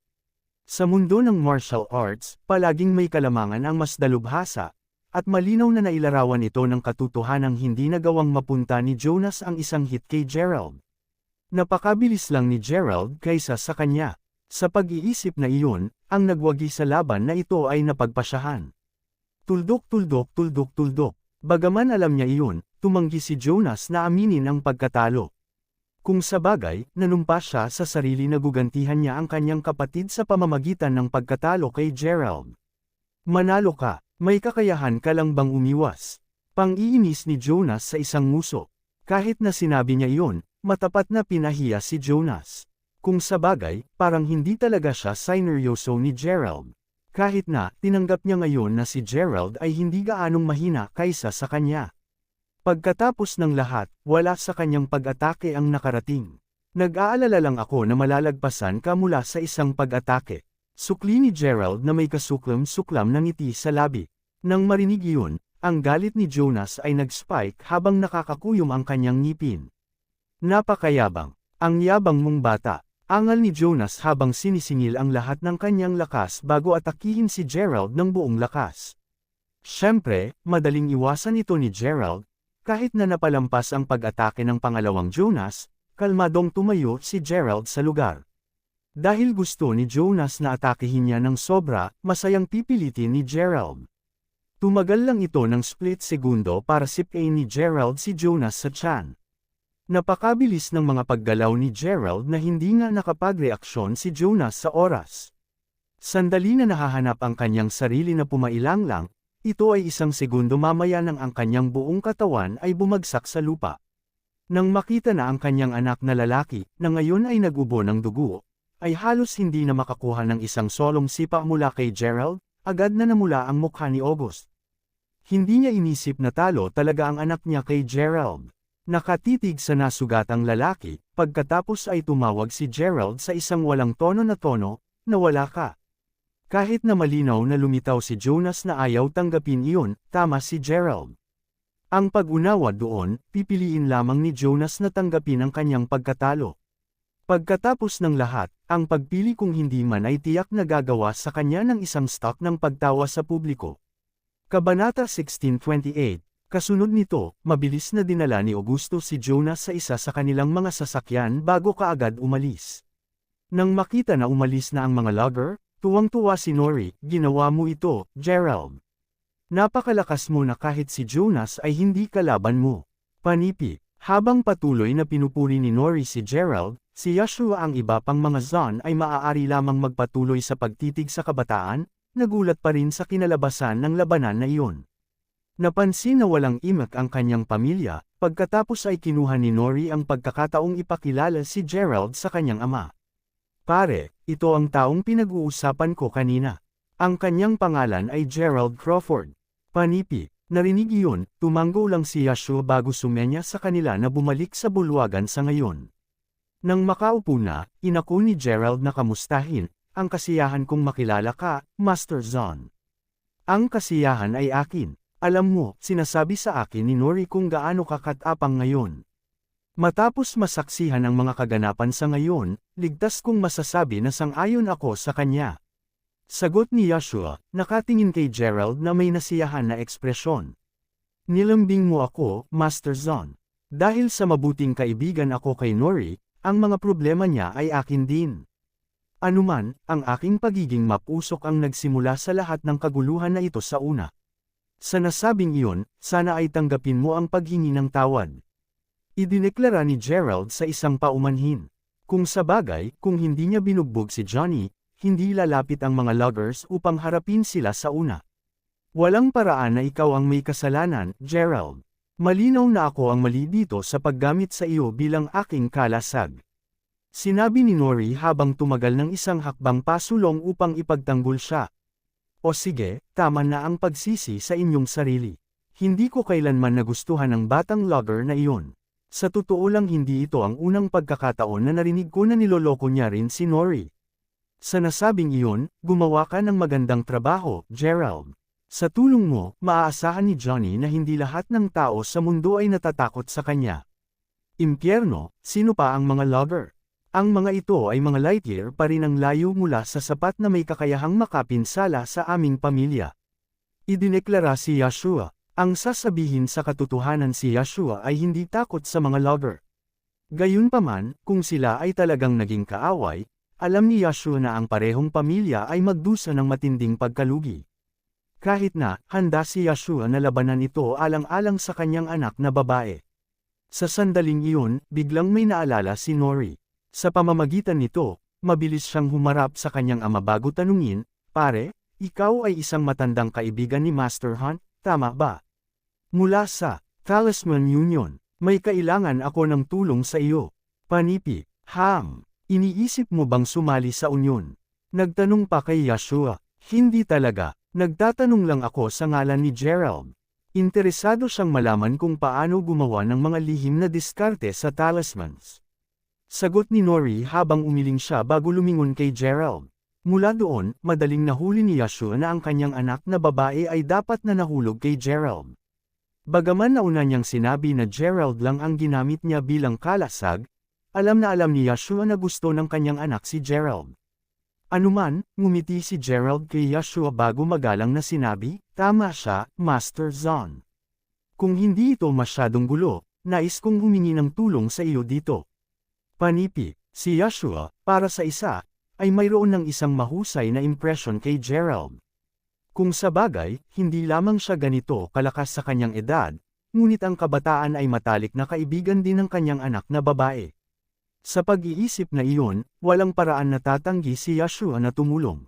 Sa mundo ng martial arts, palaging may kalamangan ang mas dalubhasa, at malinaw na nailarawan ito ng katotohanang hindi nagawang mapunta ni Jonas ang isang hit kay Gerald. Napakabilis lang ni Gerald kaysa sa kanya. Sa pag-iisip na iyon, ang nagwagi sa laban na ito ay napagpasyahan. Tuldok. Bagaman alam niya iyon, tumanggi si Jonas na aminin ang pagkatalo. Kung sa bagay, nanumpa siya sa sarili na gugantihan niya ang kanyang kapatid sa pamamagitan ng pagkatalo kay Gerald. Manalo ka, may kakayahan ka lang bang umiwas? Pang-iinis ni Jonas sa isang nguso. Kahit na sinabi niya iyon, matapat na pinahiya si Jonas. Kung sa bagay, parang hindi talaga siya sineryoso ni Gerald. Kahit na, tinanggap niya ngayon na si Gerald ay hindi gaanong mahina kaysa sa kanya. Pagkatapos ng lahat, wala sa kanyang pag-atake ang nakarating. Nag-aalala lang ako na malalagpasan ka mula sa isang pag-atake. Sukli ni Gerald na may kasuklam-suklam ng ngiti sa labi. Nang marinig iyon, ang galit ni Jonas ay nag-spike habang nakakakuyom ang kanyang ngipin. Napakayabang. Ang yabang mong bata. Angal ni Jonas habang sinisingil ang lahat ng kanyang lakas bago atakihin si Gerald ng buong lakas. Siyempre, madaling iwasan ito ni Gerald, kahit na napalampas ang pag-atake ng pangalawang Jonas, kalmadong tumayo si Gerald sa lugar. Dahil gusto ni Jonas na atakihin niya ng sobra, masayang pipilitin ni Gerald. Tumagal lang ito ng split segundo para sipain ni Gerald si Jonas sa tiyan. Napakabilis ng mga paggalaw ni Gerald na hindi nga nakapagreaksyon si Jonas sa oras. Sandali na nahahanap ang kanyang sarili na pumailang lang, ito ay isang segundo mamaya nang ang kanyang buong katawan ay bumagsak sa lupa. Nang makita na ang kanyang anak na lalaki, na ngayon ay nag-ubo ng dugo, ay halos hindi na makakuha ng isang solong sipa mula kay Gerald, agad na namula ang mukha ni August. Hindi niya inisip na talo talaga ang anak niya kay Gerald. Nakatitig sa nasugatang lalaki, pagkatapos ay tumawag si Gerald sa isang walang tono na wala ka. Kahit na malinaw na lumitaw si Jonas na ayaw tanggapin iyon, tama si Gerald. Ang pag-unawa doon, pipiliin lamang ni Jonas na tanggapin ang kanyang pagkatalo. Pagkatapos ng lahat, ang pagpili kung hindi man ay tiyak na gagawa sa kanya ng isang stock ng pagtawa sa publiko. Kabanata 16:28. Kasunod nito, mabilis na dinala ni Augusto si Jonas sa isa sa kanilang mga sasakyan bago kaagad umalis. Nang makita na umalis na ang mga logger, tuwang-tuwa si Nori, "Ginawa mo ito, Gerald. Napakalakas mo na kahit si Jonas ay hindi kalaban mo." Panipi. Habang patuloy na pinupuri ni Nori si Gerald, si Yashua ang iba pang mga Zon ay maaari lamang magpatuloy sa pagtitig sa kabataan, nagulat pa rin sa kinalabasan ng labanan na iyon. Napansin na walang imak ang kanyang pamilya, pagkatapos ay kinuha ni Nori ang pagkakataong ipakilala si Gerald sa kanyang ama. "Pare, ito ang taong pinag-uusapan ko kanina. Ang kanyang pangalan ay Gerald Crawford." Panipi. Narinig iyon, tumango lang si Yashua bago sumenya sa kanila na bumalik sa bulwagan sa ngayon. Nang makaupo na, inako ni Gerald na kamustahin, "Ang kasiyahan kong makilala ka, Master Zon." "Ang kasiyahan ay akin. Alam mo, sinasabi sa akin ni Nori kung gaano kakatapang ngayon. Matapos masaksihan ang mga kaganapan sa ngayon, ligtas kong masasabi na sang-ayon ako sa kanya." Sagot ni Yashua, nakatingin kay Gerald na may nasiyahan na ekspresyon. "Nilambing mo ako, Master Zon. Dahil sa mabuting kaibigan ako kay Nori, ang mga problema niya ay akin din. Anuman, ang aking pagiging mapusok ang nagsimula sa lahat ng kaguluhan na ito sa una. Sa nasabing iyon, sana ay tanggapin mo ang paghingi ng tawad." Idineklara ni Gerald sa isang paumanhin. Kung sabagay, kung hindi niya binugbog si Johnny, hindi lalapit ang mga loggers upang harapin sila sa una. "Walang paraan na ikaw ang may kasalanan, Gerald. Malinaw na ako ang mali dito sa paggamit sa iyo bilang aking kalasag." Sinabi ni Nori habang tumagal ng isang hakbang pasulong upang ipagtanggol siya. "O sige, tama na ang pagsisi sa inyong sarili. Hindi ko kailanman nagustuhan ang batang logger na iyon. Sa totoo lang hindi ito ang unang pagkakataon na narinig ko na niloloko niya rin si Nori. Sa nasabing iyon, gumawa ka ng magandang trabaho, Gerald. Sa tulong mo, maaasahan ni Johnny na hindi lahat ng tao sa mundo ay natatakot sa kanya. Impyerno, sino pa ang mga logger? Ang mga ito ay mga light year pa rin ang layo mula sa sapat na may kakayahang makapinsala sa aming pamilya." Idineklara si Yashua. Ang sasabihin sa katotohanan si Yashua ay hindi takot sa mga logger. Gayunpaman, kung sila ay talagang naging kaaway, alam ni Yashua na ang parehong pamilya ay magdusa ng matinding pagkalugi. Kahit na, handa si Yashua na labanan ito alang-alang sa kanyang anak na babae. Sa sandaling iyon, biglang may naalala si Nori. Sa pamamagitan nito, mabilis siyang humarap sa kanyang ama bago tanungin, "Pare, ikaw ay isang matandang kaibigan ni Master Hunt, tama ba? Mula sa Talisman Union, may kailangan ako ng tulong sa iyo." Panipi. Iniisip mo bang sumali sa union?" Nagtanong pa kay Yashua. "Hindi talaga, nagtatanong lang ako sa ngalan ni Gerald." Interesado siyang malaman kung paano gumawa ng mga lihim na diskarte sa talismans. Sagot ni Nori habang umiling siya bago lumingon kay Gerald. Mula doon, madaling nahuli ni Yashua na ang kanyang anak na babae ay dapat na nahulog kay Gerald. Bagaman nauna niyang sinabi na Gerald lang ang ginamit niya bilang kalasag, alam na alam ni Yashua na gusto ng kanyang anak si Gerald. Anuman, ngumiti si Gerald kay Yashua bago magalang na sinabi, "Tama siya, Master Zon. Kung hindi ito masyadong gulo, nais kong humingi ng tulong sa iyo dito." Panipi, si Yashua, para sa isa, ay mayroon ng isang mahusay na impresyon kay Gerald. Kung sa bagay, hindi lamang siya ganito kalakas sa kanyang edad, ngunit ang kabataan ay matalik na kaibigan din ng kanyang anak na babae. Sa pag-iisip na iyon, walang paraan na tatanggi si Yashua na tumulong.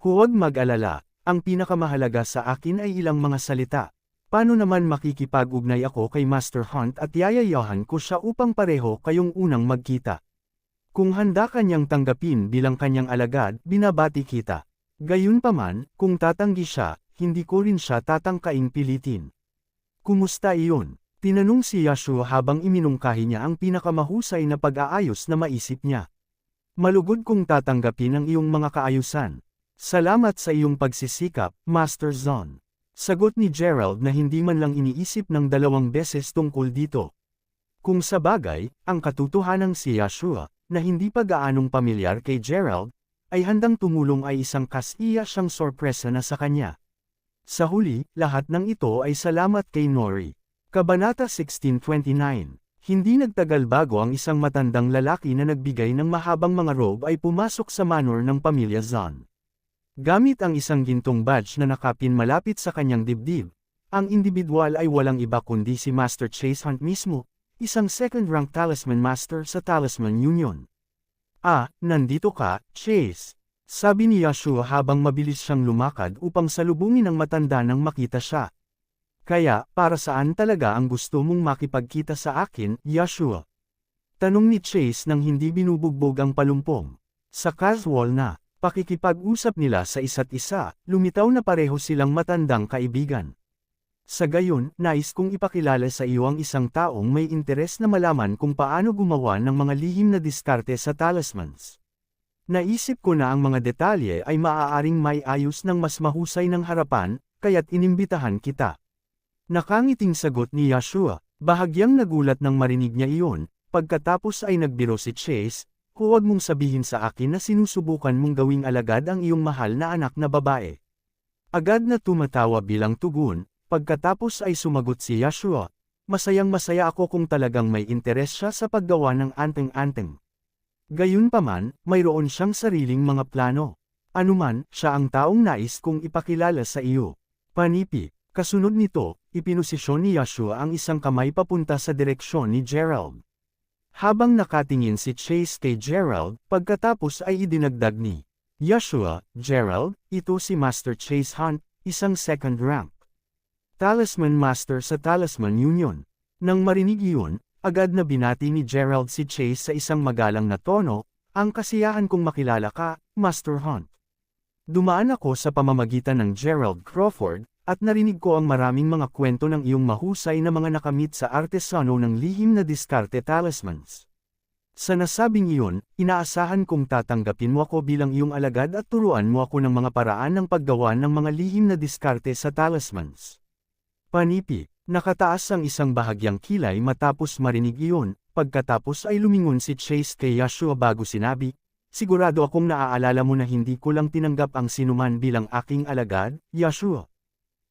Huwag mag-alala, ang pinakamahalaga sa akin ay ilang mga salita. Paano naman makikipag-ugnay ako kay Master Hunt at yayayahan ko siya upang pareho kayong unang magkita? Kung handa kanyang tanggapin bilang kanyang alagad, binabati kita. Gayunpaman, kung tatanggi siya, hindi ko rin siya tatangkaing pilitin. Kumusta iyon? Tinanong si Yashua habang iminungkahi niya ang pinakamahusay na pag-aayos na maisip niya. Malugod kong tatanggapin ang iyong mga kaayusan. Salamat sa iyong pagsisikap, Master Zon. Sagot ni Gerald na hindi man lang iniisip ng 2 beses tungkol dito. Kung sa bagay, ang katotohanang si Yashua, na hindi pa gaanong pamilyar kay Gerald, ay handang tumulong ay isang kasiya siyang sorpresa na sa kanya. Sa huli, lahat ng ito ay salamat kay Nori. Kabanata 16:29. Hindi nagtagal bago ang isang matandang lalaki na nagbigay ng mahabang mga robe ay pumasok sa manor ng pamilya Zon. Gamit ang isang gintong badge na nakapin malapit sa kanyang dibdib, ang individual ay walang iba kundi si Master Chase Hunt mismo, isang second-rank talisman master sa Talisman Union. "Ah, nandito ka, Chase," sabi ni Yashua habang mabilis siyang lumakad upang salubungin ang matanda nang makita siya. "Kaya, para saan talaga ang gusto mong makipagkita sa akin, Yashua?" Tanong ni Chase nang hindi binubugbog ang palumpong. Sa casual na pakikipag-usap nila sa isa't isa, lumitaw na pareho silang matandang kaibigan. Sa gayon, nais kong ipakilala sa iyo ang isang taong may interes na malaman kung paano gumawa ng mga lihim na diskarte sa talismans. Naisip ko na ang mga detalye ay maaaring may ayos ng mas mahusay ng harapan, kaya't inimbitahan kita. Nakangiting sagot ni Yashua, bahagyang nagulat nang marinig niya iyon, pagkatapos ay nagbiro si Chase, "Huwag mong sabihin sa akin na sinusubukan mong gawing alagad ang iyong mahal na anak na babae." Agad na tumatawa bilang tugon, pagkatapos ay sumagot si Yashua, "Masayang-masaya ako kung talagang may interes siya sa paggawa ng anteng-anteng. Gayunpaman, mayroon siyang sariling mga plano. Anuman, siya ang taong nais kong ipakilala sa iyo." Panipi, kasunod nito, ipinosisyon ni Yashua ang isang kamay papunta sa direksyon ni Gerald. Habang nakatingin si Chase kay Gerald, pagkatapos ay idinagdag ni Yashua, "Gerald, ito si Master Chase Hunt, isang second rank Talisman Master sa Talisman Union." Nang marinig iyon, agad na binati ni Gerald si Chase sa isang magalang na tono, "Ang kasiyahan kong makilala ka, Master Hunt. Dumaan ako sa pamamagitan ng Gerald Crawford, at narinig ko ang maraming mga kwento ng iyong mahusay na mga nakamit sa artesano ng lihim na diskarte talismans. Sa nasabing iyon, inaasahan kong tatanggapin mo ako bilang iyong alagad at turuan mo ako ng mga paraan ng paggawa ng mga lihim na diskarte sa talismans." Panipi, nakataas ang isang bahagyang kilay matapos marinig iyon, pagkatapos ay lumingon si Chase kay Yashua bago sinabi, "Sigurado akong naaalala mo na hindi ko lang tinanggap ang sinuman bilang aking alagad, Yashua."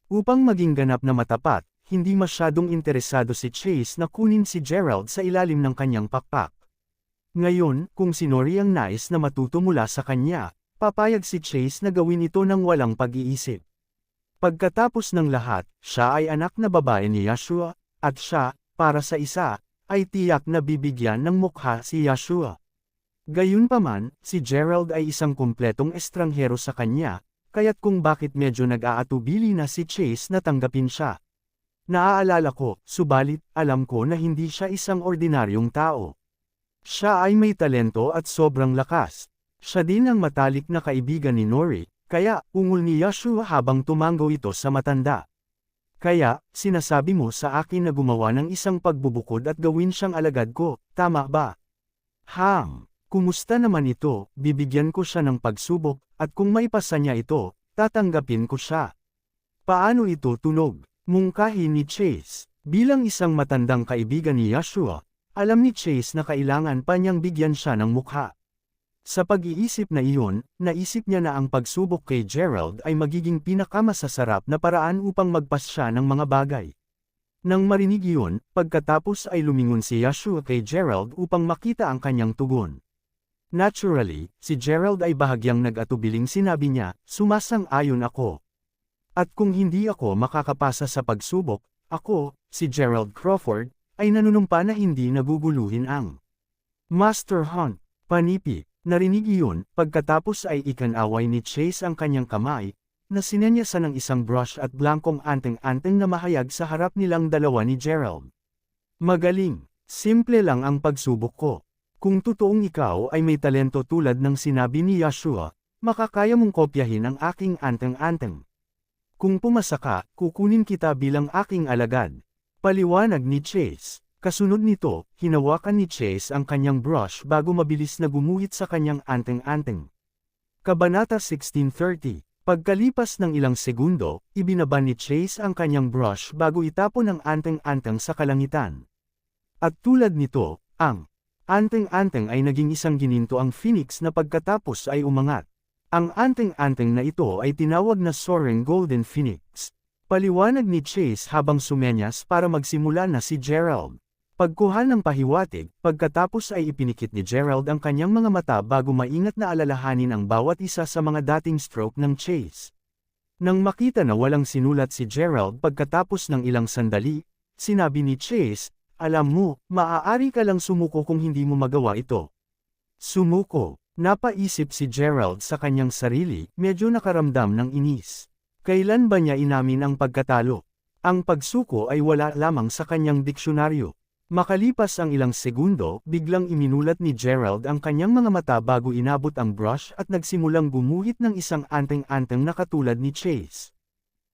Upang maging ganap na matapat, hindi masyadong interesado si Chase na kunin si Gerald sa ilalim ng kanyang pakpak. Ngayon, kung si Nori ang nais na matuto mula sa kanya, papayag si Chase na gawin ito ng walang pag-iisip. Pagkatapos ng lahat, siya ay anak na babae ni Yashua, at siya, para sa isa, ay tiyak na bibigyan ng mukha si Yashua. Gayunpaman, si Gerald ay isang kumpletong estranghero sa kanya, kaya't kung bakit medyo nag-aatubili na si Chase na tanggapin siya. Naaalala ko, subalit, alam ko na hindi siya isang ordinaryong tao. Siya ay may talento at sobrang lakas. Siya din ang matalik na kaibigan ni Nori, kaya, ungol ni Yashua habang tumango ito sa matanda. "Kaya, sinasabi mo sa akin na gumawa ng isang pagbubukod at gawin siyang alagad ko, tama ba?" Kumusta naman ito? Bibigyan ko siya ng pagsubok, at kung maipasa niya ito, tatanggapin ko siya. Paano ito tunog? Mungkahi ni Chase. Bilang isang matandang kaibigan ni Yashua, alam ni Chase na kailangan pa niyang bigyan siya ng mukha. Sa pag-iisip na iyon, naisip niya na ang pagsubok kay Gerald ay magiging pinakamasasarap na paraan upang magpas siya ng mga bagay. Nang marinig iyon, pagkatapos ay lumingon si Yashua kay Gerald upang makita ang kanyang tugon. Naturally, si Gerald ay bahagyang nag-atubiling sinabi niya, sumasang-ayon ako. At kung hindi ako makakapasa sa pagsubok, ako, si Gerald Crawford, ay nanunumpa na hindi naguguluhin ang Master Hunt. Panipi, narinig iyon, pagkatapos ay ikanaway ni Chase ang kanyang kamay, na sinenyasan ng isang brush at blankong anteng-anteng na mahayag sa harap nilang dalawa ni Gerald. Magaling, simple lang ang pagsubok ko. Kung totoong ikaw ay may talento tulad ng sinabi ni Yashua, makakaya mong kopyahin ang aking anteng-anteng. Kung pumasa ka, kukunin kita bilang aking alagad. Paliwanag ni Chase. Kasunod nito, hinawakan ni Chase ang kanyang brush bago mabilis na gumuhit sa kanyang anteng-anteng. Kabanata 1630. Pagkalipas ng ilang segundo, ibinaba ni Chase ang kanyang brush bago itapon ang anteng-anteng sa kalangitan. At tulad nito, ang anteng-anteng ay naging isang ginintoang phoenix na pagkatapos ay umangat. Ang anteng-anteng na ito ay tinawag na Soaring Golden Phoenix. Paliwanag ni Chase habang sumenyas para magsimula na si Gerald. Pagkuha ng pahiwatig, pagkatapos ay ipinikit ni Gerald ang kanyang mga mata bago maingat na alalahanin ang bawat isa sa mga dating stroke ng Chase. Nang makita na walang sinulat si Gerald pagkatapos ng ilang sandali, sinabi ni Chase, alam mo, maaari ka lang sumuko kung hindi mo magawa ito. Sumuko. Napaisip si Gerald sa kanyang sarili, medyo nakaramdam ng inis. Kailan ba niya inamin ang pagkatalo? Ang pagsuko ay wala lamang sa kanyang diksyonaryo. Makalipas ang ilang segundo, biglang iminulat ni Gerald ang kanyang mga mata bago inabot ang brush at nagsimulang gumuhit ng isang anteng-anteng na katulad ni Chase.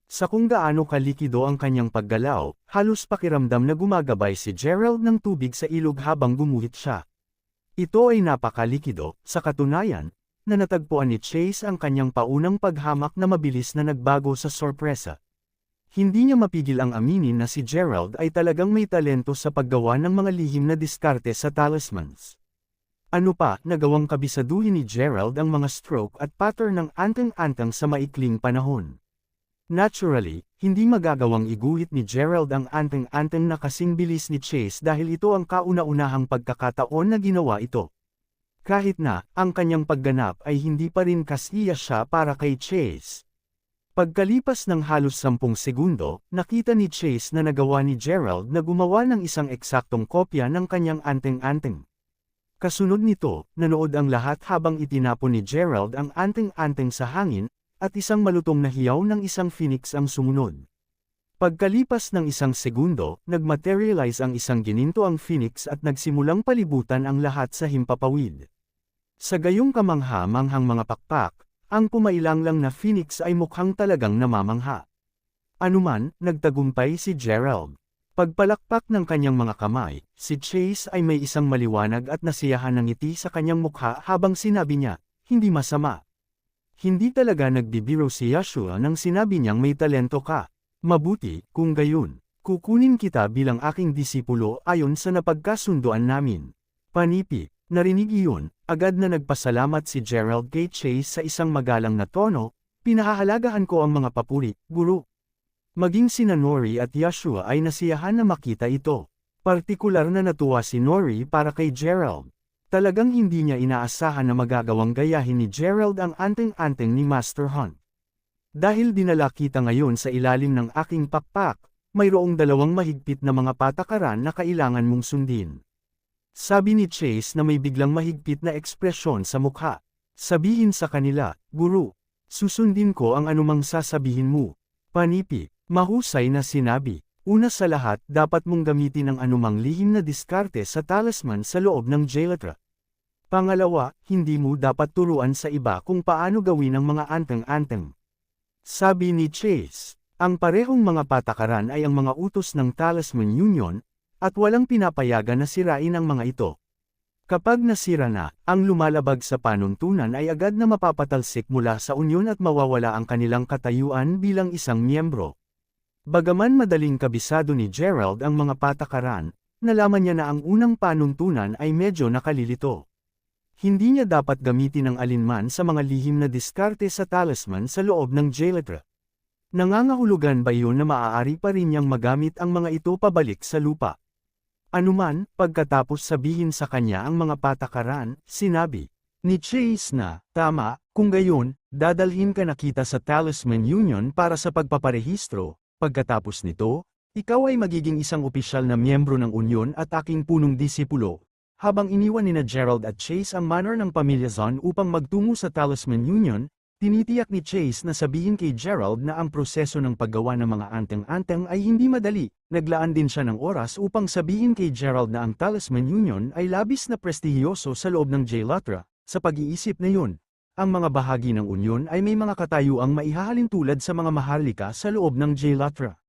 Sa kung gaano kalikido ang kanyang paggalaw, halos pakiramdam na gumagabay si Gerald ng tubig sa ilog habang gumuhit siya. Ito ay napakalikido, sa katunayan, na natagpuan ni Chase ang kanyang paunang paghamak na mabilis na nagbago sa sorpresa. Hindi niya mapigil ang aminin na si Gerald ay talagang may talento sa paggawa ng mga lihim na diskarte sa talismans. Ano pa, nagawang kabisaduhin ni Gerald ang mga stroke at pattern ng anteng-anteng sa maikling panahon. Naturally, hindi magagawang iguhit ni Gerald ang anteng-anteng na kasing bilis ni Chase dahil ito ang kauna-unahang pagkakataon na ginawa ito. Kahit na, ang kanyang pagganap ay hindi pa rin kasiya siya para kay Chase. Pagkalipas ng halos 10 segundo, nakita ni Chase na nagawa ni Gerald na gumawa ng isang eksaktong kopya ng kanyang anteng-anteng. Kasunod nito, nanood ang lahat habang itinapon ni Gerald ang anteng-anteng sa hangin, at isang malutong na hiyaw ng isang phoenix ang sumunod. Pagkalipas ng 1 segundo, nagmaterialize ang isang ginintoang phoenix at nagsimulang palibutan ang lahat sa himpapawid. Sa gayong kamangha-manghang mga pakpak, ang pumailanglang na phoenix ay mukhang talagang namamangha. Anuman, nagtagumpay si Gerald. Pagpalakpak ng kanyang mga kamay, si Chase ay may isang maliwanag at nasiyahan na ngiti sa kanyang mukha habang sinabi niya, hindi masama. Hindi talaga nagbibiro si Yashua nang sinabi niyang may talento ka. Mabuti, kung gayon, kukunin kita bilang aking disipulo ayon sa napagkasunduan namin. Panipi, narinig iyon, agad na nagpasalamat si Gerald kay Chase sa isang magalang na tono, pinahahalagahan ko ang mga papuri, guro. Maging sina Nori at Yashua ay nasiyahan na makita ito. Partikular na natuwa si Nori para kay Gerald. Talagang hindi niya inaasahan na magagawang gayahin ni Gerald ang anteng-anteng ni Master Hunt. Dahil dinala kita ngayon sa ilalim ng aking pakpak, mayroong 2 mahigpit na mga patakaran na kailangan mong sundin. Sabi ni Chase na may biglang mahigpit na ekspresyon sa mukha. Sabihin sa kanila, guro, susundin ko ang anumang sasabihin mo. Panipi, mahusay na sinabi. Una sa lahat, dapat mong gamitin ang anumang lihim na diskarte sa talisman sa loob ng Jailatra. Pangalawa, hindi mo dapat turuan sa iba kung paano gawin ang mga anteng-anteng. Sabi ni Chase, ang parehong mga patakaran ay ang mga utos ng Talisman Union, at walang pinapayagan na sirain ang mga ito. Kapag nasira na, ang lumalabag sa panuntunan ay agad na mapapatalsik mula sa unyon at mawawala ang kanilang katayuan bilang isang miyembro. Bagaman madaling kabisado ni Gerald ang mga patakaran, nalaman niya na ang unang panuntunan ay medyo nakalilito. Hindi niya dapat gamitin ang alinman sa mga lihim na diskarte sa talisman sa loob ng Jailatra. Nangangahulugan ba yun na maaari pa rin niyang magamit ang mga ito pabalik sa lupa? Anuman, pagkatapos sabihin sa kanya ang mga patakaran, sinabi ni Chase na, tama, kung gayon, dadalhin ka na kita sa Talisman Union para sa pagpaparehistro. Pagkatapos nito, ikaw ay magiging isang opisyal na miyembro ng unyon at aking punong disipulo. Habang iniwan ni Gerald at Chase ang manor ng pamilya Zahn upang magtungo sa Talisman Union, tinitiyak ni Chase na sabihin kay Gerald na ang proseso ng paggawa ng mga anteng-anteng ay hindi madali. Naglaan din siya ng oras upang sabihin kay Gerald na ang Talisman Union ay labis na prestihiyoso sa loob ng Jailatra. Sa pag-iisip na yun, ang mga bahagi ng unyon ay may mga katayuang maihahalin tulad sa mga maharlika sa loob ng Jailatra.